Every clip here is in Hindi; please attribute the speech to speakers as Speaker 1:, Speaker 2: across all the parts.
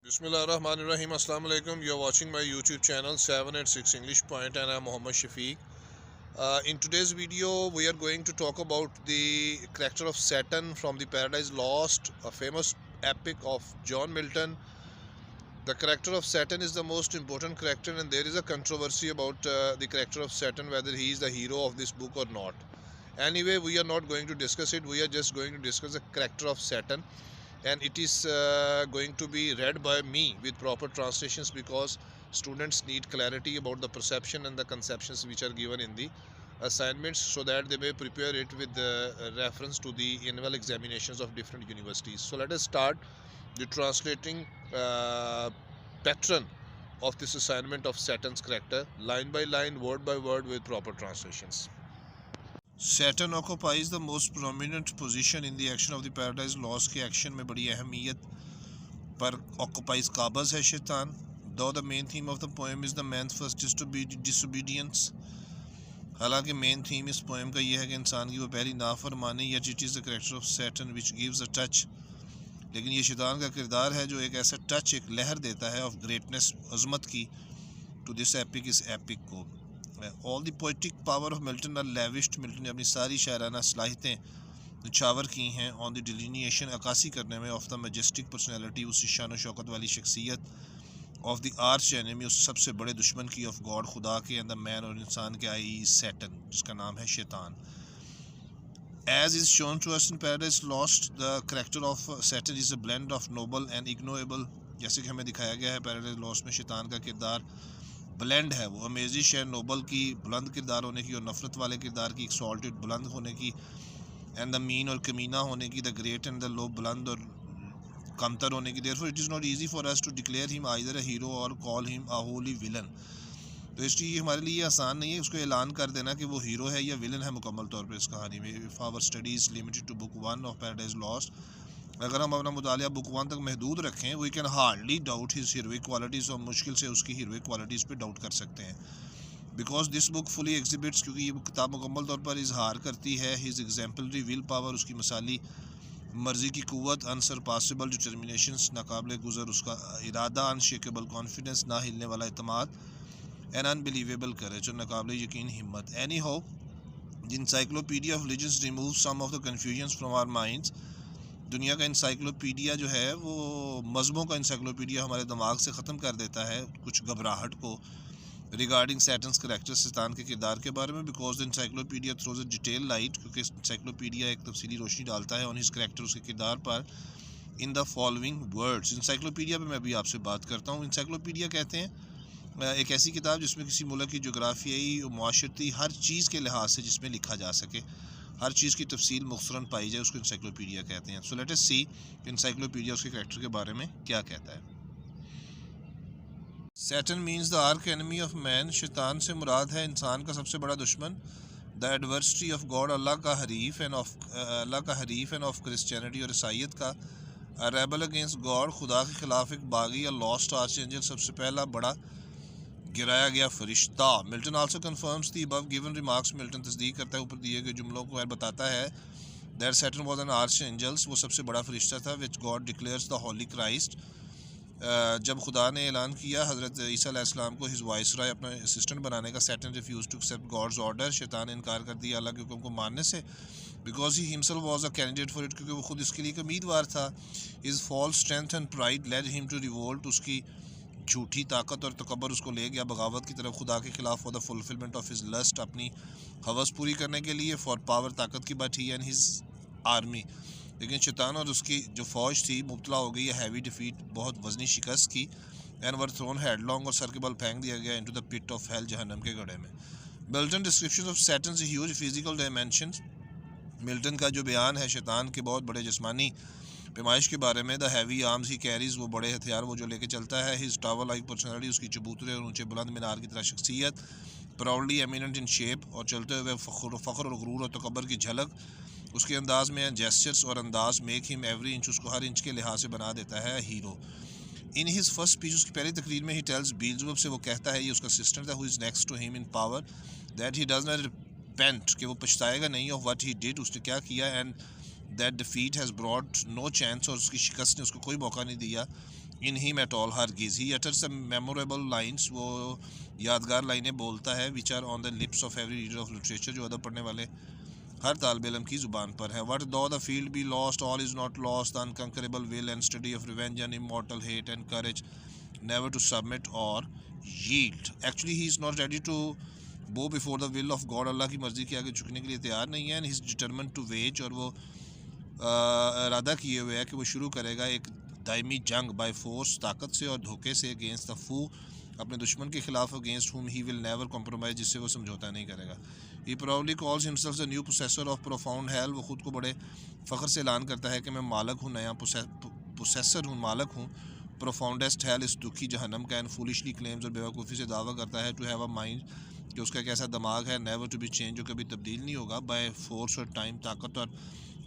Speaker 1: Bismillahirrahmanirrahim. Assalamu alaikum. You're watching my YouTube channel 786 English Point and I'm Muhammad Shafiq. In today's video, we are going to talk about the character of Saturn from the Paradise Lost, a famous epic of John Milton. The character of Saturn is the most important character, and there is a controversy about the character of Saturn, whether he is the hero of this book or not. Anyway, we are not going to discuss it. We are just going to discuss the character of Saturn, and it is going to be read by me with proper translations because students need clarity about the perception and the conceptions which are given in the assignments, so that they may prepare it with reference to the annual examinations of different universities. So let us start the translating pattern of this assignment of Saturn's character, line by line, word by word, with proper translations. Saturn occupies the most prominent position in the action of the Paradise Lost के एक्शन में बड़ी अहमियत पर occupies काबज़ है शैतान. Though the main theme of the poem is the man's first disobedience, हालांकि मेन थीम इस पोएम का यह है कि इंसान की वो पहली नाफरमानी, yet it is the character of Saturn which gives a touch, लेकिन ये शैतान का किरदार है जो एक ऐसा टच, एक लहर देता है ऑफ ग्रेटनेस, अजमत की, टू दिस एपिक, इस एपिक को. All the poetic power of Milton are lavished. Milton ने अपनी सारी शायराना सलाहियतें निछावर की हैं ऑन द डिलीनिएशन, अक्कासी करने में, ऑफ द मैजेस्टिक पर्सनैलिटी, उस शान व शौकत वाली शख्सियत, ऑफ द आर्च एनिमी, उस सबसे बड़े दुश्मन की, ऑफ गॉड, खुदा के, एंड द मैन, और इंसान के, आई सैटन, जिसका नाम है शैतान. As is shown to us in Paradise Lost, the character of Saturn is a blend of noble and ignoble. जैसे कि हमें दिखाया गया है Paradise Lost में शैतान का किरदार ब्लेंड है, वो अमेजिश है, नोबल की, बुलंद किरदार होने की, और नफरत वाले किरदार की, एक्सॉल्टेड, बुलंद होने की, एंड द मीन, और कमीना होने की, the great and the low, बुलंद और कमतर होने की. Therefore it is not easy for us to declare him either a hero or call him a holy villain. तो इसलिए हमारे लिए आसान नहीं है उसको ऐलान कर देना कि वो हीरो है या विलन है मुकम्मल तौर पे इस कहानी में. If our studies limited to book 1 of Paradise Lost, अगर हम अपना मुतालिया बुक 1 तक महदूद रखें, we can hardly doubt his heroic qualities, और मुश्किल से उसकी हीरोइक क्वालिटीज़ पे डाउट कर सकते हैं. Because this book fully exhibits, क्योंकि ये किताब मुकम्मल तौर पर इजहार करती है हिज एग्जाम्पलरी विल पावर, उसकी मिसाली मर्ज़ी की क़ुव्वत, अनसरपासिबल डिटर्मिनेशंस, नाकाबिल गुज़र उसका इरादा, अनशेकेबल कॉन्फिडेंस, ना हिलने वाला एतमाद, एन अनबिलीवेबल करेज, और नाकाबिल यकीन हिम्मत. Anyhow, the encyclopedia of religions remove some of the confusions from our minds. दुनिया का इंसाइक्लोपीडिया जो है वो मज़हबों का इंसाइक्लोपीडिया हमारे दिमाग से ख़त्म कर देता है कुछ घबराहट को रिगार्डिंग सैटन्स करैक्टर, शैतान के किरदार के बारे में. Because the encyclopedia throws a detail light, क्योंकि इंसाइक्लोपीडिया एक तफसीली रोशनी डालता है ऑन हिज करैक्टर, उसके किरदार पर, in the following words. Encyclopedia पर मैं अभी आपसे बात करता हूँ. इंसाइक्लोपीडिया कहते हैं एक ऐसी किताब जिसमें किसी मुल्क की जोग्राफियाई और माशरती हर चीज़ के लिहाज से जिसमें लिखा जा सके, हर चीज़ की तफसील मुख्तरन पाई जाए, उसको इंसाइक्लोपीडिया कहते हैं. सो लेट अस सी इंसाइक्लोपीडिया उसके करैक्टर के बारे में क्या कहता है. Saturn means the arc enemy of man. शैतान से मुराद है इंसान का सबसे बड़ा दुश्मन. द एडवर्सिटी ऑफ गॉड, अल्लाह का हरीफ एंड ऑफ क्रिश्चियनिटी, और ईसाईयत का. रेबल अगेंस्ट गॉड, खुदा के खिलाफ एक बागी या लॉस्ट आर्च एंजल, सबसे पहला बड़ा गिराया गया फरिश्ता. Milton also confirms the above given remarks. Milton तस्दीक करता है ऊपर दिए गए जुमलों को, और बताता है that Satan was an archangels, वो सबसे बड़ा फरिश्ता था, which God declares the holy Christ. जब खुदा ने ऐलान किया हज़रत ईसा अलैहिस्सलाम को हिज वाइसराय, अपना असिस्टेंट बनाने का, Satan refuse to accept God's order, शैतान ने इनकार कर दिया अल्लाह के हुक्म को मानने से. Because he himself was a candidate for it, क्योंकि वो खुद इसके लिए एक उम्मीदवार था. His false strength and pride led him to revolt, उसकी झूठी ताकत और तकबर उसको ले गया बगावत की तरफ, खुदा के खिलाफ. For the fulfilment of his lust, अपनी हवस पूरी करने के लिए. फॉर पावर, ताकत की बात ही, एंड हिज आर्मी. लेकिन शैतान और उसकी जो फ़ौज थी मुब्तला हो गई है हैवी डिफीट, बहुत वजनी शिकस्त की. एंड वर थ्रोन हेडलॉन्ग, और सर के बल फेंक दिया गया into the pit of hell, जहन्नम के गड्ढे में. Milton description of Satan's huge physical dimensions. Milton का जो बयान है शैतान के बहुत बड़े जिस्मानी पैमाइश के बारे में. The heavy arms he carries, वो बड़े हथियार वो जो लेके चलता है. हिज टावर लाइक पर्सनैलिटी, उसकी चबूतरे और ऊंचे बुलंद मीनार की तरह शख्सियत. प्राउडली एमिनेंट इन शेप, और चलते हुए फ़ख्र और गुरूर और तकबर की झलक उसके अंदाज में. जेस्चर्स और अंदाज मेक हिम एवरी इंच, उसको हर इंच के लिहाज से बना देता है hero. In his first speech, उसकी पहली तकरीर में, ही टेल्स बील्ज़बूब से, वो कहता है, ये उसका सिस्टर था, who is next to him in power, that he does not repent, कि वो पछताएगा नहीं ऑफ व्हाट ही डिड, उसने क्या किया. And that defeat has brought no chance, और उसकी शिकस्त ने उसको कोई मौका नहीं दिया. इन हिम एट ऑल हरगिज़ he utters the memorable lines, वो यादगार लाइनें बोलता है, which are on the lips of every reader of literature, जो अदब पढ़ने वाले हर तालिब इल्म की ज़ुबान पर है। What though the field be lost all is not lost, the unconquerable will and study of revenge and immortal hate and courage never to submit or yield. Actually he is not ready to bow before the will of God, Allah की मर्ज़ी के आगे झुकने के लिए तैयार नहीं है। And he is determined to wage, और वो इरादा किए हुए है कि वो शुरू करेगा एक दायमी जंग बाय फोर्स, ताकत से और धोखे से, अगेंस्ट द फू, अपने दुश्मन के खिलाफ, अगेंस्ट हुम ही विल नेवर कॉम्प्रोमाइज़, जिससे वो समझौता नहीं करेगा। He proudly calls himself the new possessor of profound hell, वो ख़ुद को बड़े फ़ख्र से ऐलान करता है कि मैं मालक हूँ, नया पोसेसर हूँ, मालक हूँ प्रोफाउंडेस्ट हेल, इस दुखी जहन्नम का। एंड फूलिशली क्लेम्स, और बेवकूफ़ी से दावा करता है, टू हैव अ माइंड, कि उसका एक ऐसा दिमाग है, नेवर टू बी चेंज, जो कभी तब्दील नहीं होगा, बाय फोर्स और टाइम, ताकत और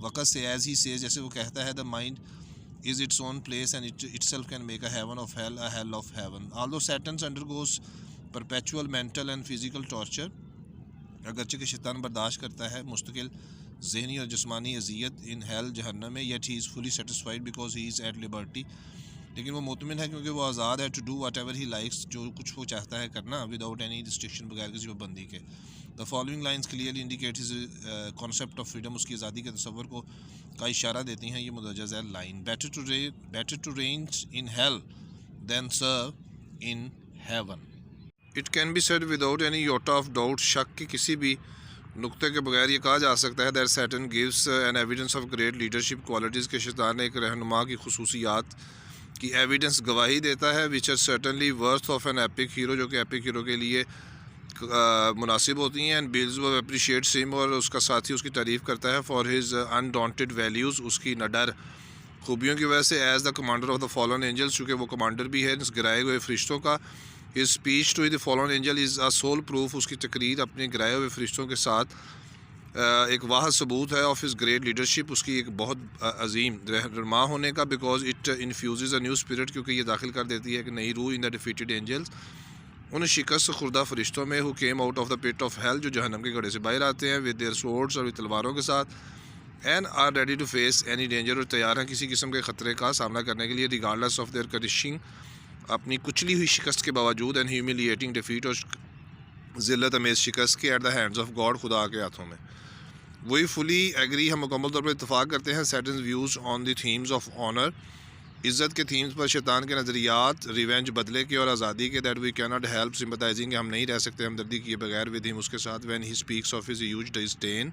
Speaker 1: वक़्त से। एज़ ही सेज, जैसे वो कहता है, the mind is its own place and it itself can make a heaven of hell, a hell of heaven. Although Saturn undergoes perpetual mental and physical torture, अगरचे कि शैतान बर्दाश्त करता है मुस्तकिल जहनी और जिस्मानी अजियत इन हेल, जहन्नम में, yet he is fully satisfied because he is at liberty, लेकिन वो मुतमिन है क्योंकि वो आज़ाद है, to do whatever he likes, जो कुछ वो चाहता है करना, विदाउट एनी रिस्ट्रिक्शन, बगैर किसी पाबंदी के। The following lines clearly indicate his concept of freedom, उसकी आज़ादी के तस्वर को का इशारा देती हैं ये मुदज्जज है लाइन। बेटर टू रेंज in hell than serve in heaven. It can be said without any iota of doubt, शक की किसी भी नुक्ते के बगैर ये कहा जा सकता है, that Saturn gives an evidence of great leadership qualities, के शैतान एक रहनुमा की खुसूसियात की एविडेंस गवाही देता है, which are certainly worth of an epic hero, जो कि एपिक हीरो के लिए मुनासिब होती हैं। एंड बिल्ज़ अप्रिशिएट्स हिम, और उसका साथी उसकी तारीफ़ करता है, फॉर हिज अनडॉन्टेड वैल्यूज़, उसकी नडर खूबियों की वजह से, as the commander of the fallen angels, चूँकि वो कमांडर भी है गिराए हुए फरिश्तों का। His speech to the fallen angel is a sole proof, उसकी तकरीर अपने गिराए हुए फरिश्तों के साथ एक वाह सबूत है ऑफ हिज ग्रेट लीडरशिप, उसकी एक बहुत अजीम रहनुमा होने का, because it infuse a new spirit, क्योंकि ये दाखिल कर देती है कि नई रूह इन द डिफीटेड एंजल्स, उन शिकस्त खुर्दा फरिश्तों में, who came out of the pit of hell, जो जहन्नम के घड़े से बाहर आते हैं, विद देयर स्वॉर्ड्स, और तलवारों के साथ, and are ready to face any danger, और तैयार हैं किसी किस्म के ख़तरे का सामना करने के लिए, रिगार्डलेस ऑफ देयर करिशिंग, अपनी कुचली हुई शिकस्त के बावजूद, एंड ह्यूमिलिएटिंग डिफीट, और ज़िल्लत अमेज़ शिकस्त के, at the hands of God, खुदा के हाथों में। वही फुली एग्री, हम मुकम्मल तौर पर इत्तफाक़ करते हैं, Satan's views on the themes of honour, इज़्ज़त के थीम्स पर, शैतान के नज़रियात, रिवेंज बदले के, और आज़ादी के, that we can not help sympathizing, हम नहीं रह सकते हमदर्दी किए बगैर, विद हिम, उसके साथ। When he speaks of his huge disdain,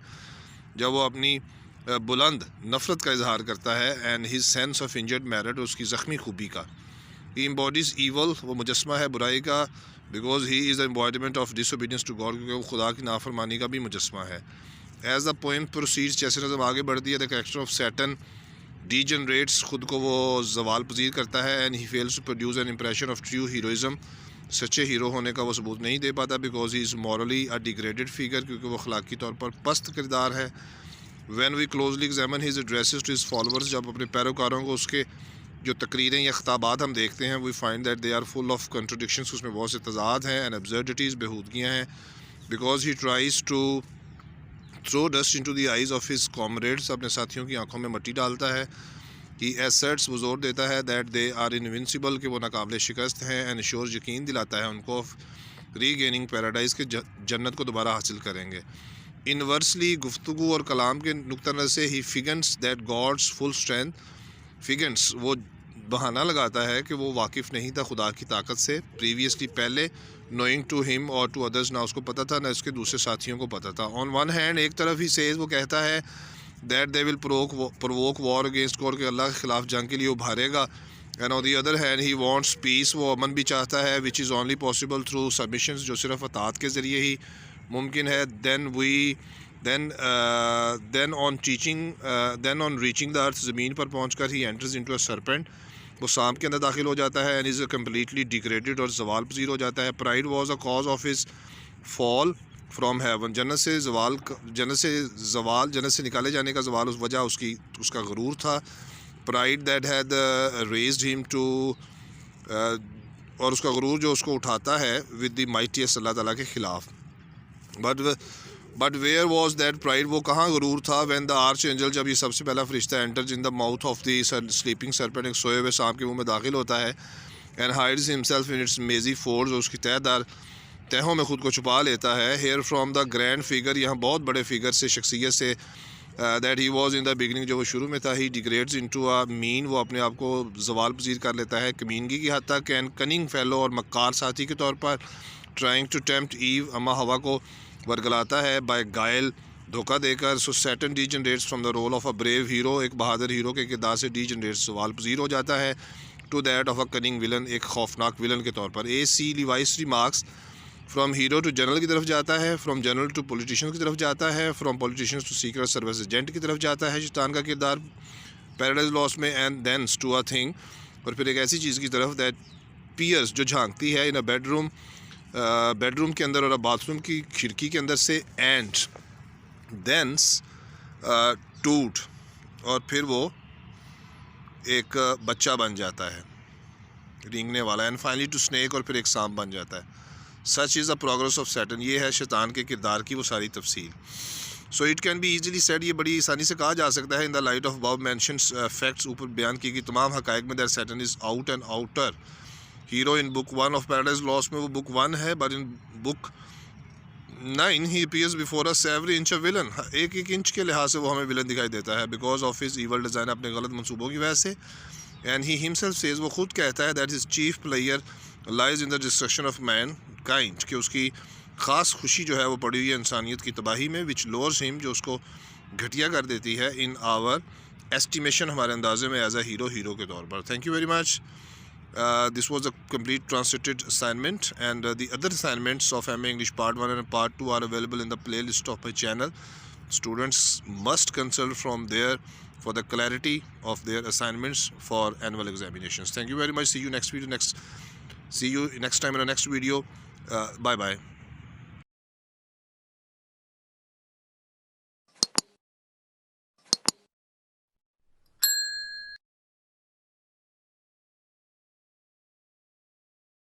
Speaker 1: जब वो अपनी बुलंद नफ़रत का इजहार करता है, and his sense of injured merit, उसकी ज़ख्मी खूबी का। ही एम्बॉडीज़ ईवल, वो मुजस्मा है बुराई का, because he is the embodiment of disobedience to God, क्योंकि वो खुदा की नाफरमानी का भी मुजस्मा है। एज द पोएम प्रोसीड्स, जैसे नज़म आगे बढ़ती है, the character of Satan degenerates, खुद को वो जवाल पजीर करता है, and he fails to produce an impression of true heroism, सच्चे हीरो होने का वो सबूत नहीं दे पाता, because he is morally a degraded figure, क्योंकि वो अखलाकी तौर पर पस्त किरदार है। When we closely examine his addresses to his followers, जब अपने पैरोकारों को उसके जो तकरीरें या खिताबात हम देखते हैं, we find that they are full of contradictions, उसमें बहुत से तजाद हैं, एंड एब्सर्डिटीज़, बेहूदगियाँ हैं, because he tries to throw dust into the eyes of his comrades, अपने साथियों की आंखों में मिट्टी डालता है। ही एसर्ट्स, वो जोर देता है, दैट दे आर इनविंसिबल, कि वो नाकाबिल शिकस्त हैं, एंड श्योर, यकीन दिलाता है उनको, ऑफ रीगेनिंग पैराडाइज़, के जन्नत को दोबारा हासिल करेंगे। इनवर्सली, गुफ्तगू और कलाम के नुक्ता नज़र से, ही फिगन्स दैट गॉड्स फुल स्ट्रेंथ, फिगन्स, वो बहाना लगाता है कि वो वाकिफ़ नहीं था खुदा की ताकत से, प्रीवियसली, पहले, नोइंग टू हिम और टू अदर्स, ना उसको पता था ना उसके दूसरे साथियों को पता था। ऑन वन हैंड, एक तरफ ही सेज, वो कहता है that they will provoke war against God, के अल्लाह के ख़िलाफ़ जंग के लिए उभारेगा, and on the other hand he wants peace, वो अमन भी चाहता है, which is only possible through submissions, जो सिर्फ अतात के ज़रिए ही मुमकिन है। Then on reaching the earth, ज़मीन पर पहुँच कर, he enters into a serpent, वो सांप के अंदर दाखिल हो जाता है, एंड इज़ कम्प्लीटली डिग्रेडेड, और जवाल पजीर हो जाता है। Pride was a cause of his fall from heaven, जन्नत से निकाले जाने का जवाल, उस वजह उसका गरूर था। Pride that had raised him to, और उसका गरूर जो उसको उठाता है, विद द माइटीएस्ट, अल्लाह ताला के ख़िलाफ़। But but where was that pride, वो कहाँ गुरूर था, व्हेन द आर्च एंजल, जब ये सबसे पहला फरिश्ता enters in the mouth of the sleeping serpent, एक सोए हुए सांप के मुंह में दाखिल होता है, and hides himself in its mazy force, और उसकी तहदार तहों में ख़ुद को छुपा लेता है। Here from the grand figure, यहाँ बहुत बड़े फिगर से, शख्सियत से, that he was in the beginning, जो वो शुरू में था, he degrades into a mean, वो अपने आप को जवाल पजीर कर लेता है कमीनगी की हद तक, एंड कनिंग फेलो, और मक्कार साथी के तौर पर, ट्राइंग टू टेम्प्ट ईव, अम्मा हवा को वरगलाता है बाय गायल, धोखा देकर। So Satan degenerates from the role of a brave hero, एक बहादुर हीरो के किरदार से डी जनरेट्स सवाल पजीर हो जाता है, to that of a cunning villain, एक खौफनाक विलन के तौर पर। A C Lewis remarks, from hero to general की तरफ जाता है, फ्राम जनरल टू पॉलिटिशियन की तरफ जाता है, फ्राम politician to secret service agent की तरफ जाता है शैतान का किरदार पैराडाइज लॉस्ट में, and thence to a thing, और फिर एक ऐसी चीज़ की तरफ दैट पियर्स, जो झांकती है, इन अ बेडरूम, बेडरूम के अंदर और बाथरूम की खिड़की के अंदर से, एंड देंस टूट, और फिर वो एक बच्चा बन जाता है रेंगने वाला, एंड फाइनली टू स्नेक, और फिर एक सांप बन जाता है। Such is the progress of Satan, ये है शैतान के किरदार की वो सारी तफसील। So it can be easily said, ये बड़ी आसानी से कहा जा सकता है, in the light of above mentioned facts, ऊपर बयान की गई तमाम हकायक में, that Satan is out and outer hero in book 1 of Paradise Lost में वो बुक 1 है, but in book 9 he appears before us every inch of villain, एक एक इंच के लिहाज से वो हमें विलन दिखाई देता है, because of his evil design, अपने गलत मनसूबों की वजह से। एंड ही हिमसेल्फ सेज, वो खुद कहता है, that his chief player lies in the destruction of man kind, कि उसकी ख़ास खुशी जो है वो पड़ी हुई है इंसानियत की तबाही में, विच लोअर्स हिम, जो उसको घटिया कर देती है, इन आवर एस्टिमेशन, हमारे अंदाजे में, एज अ हीरो के तौर पर। Thank you very much. This was a complete translated assignment, and the other assignments of MA English Part 1 and Part 2 are available in the playlist of my channel. Students must consult from there for the clarity of their assignments for annual examinations. Thank you very much. See you next time in the next video. Bye bye.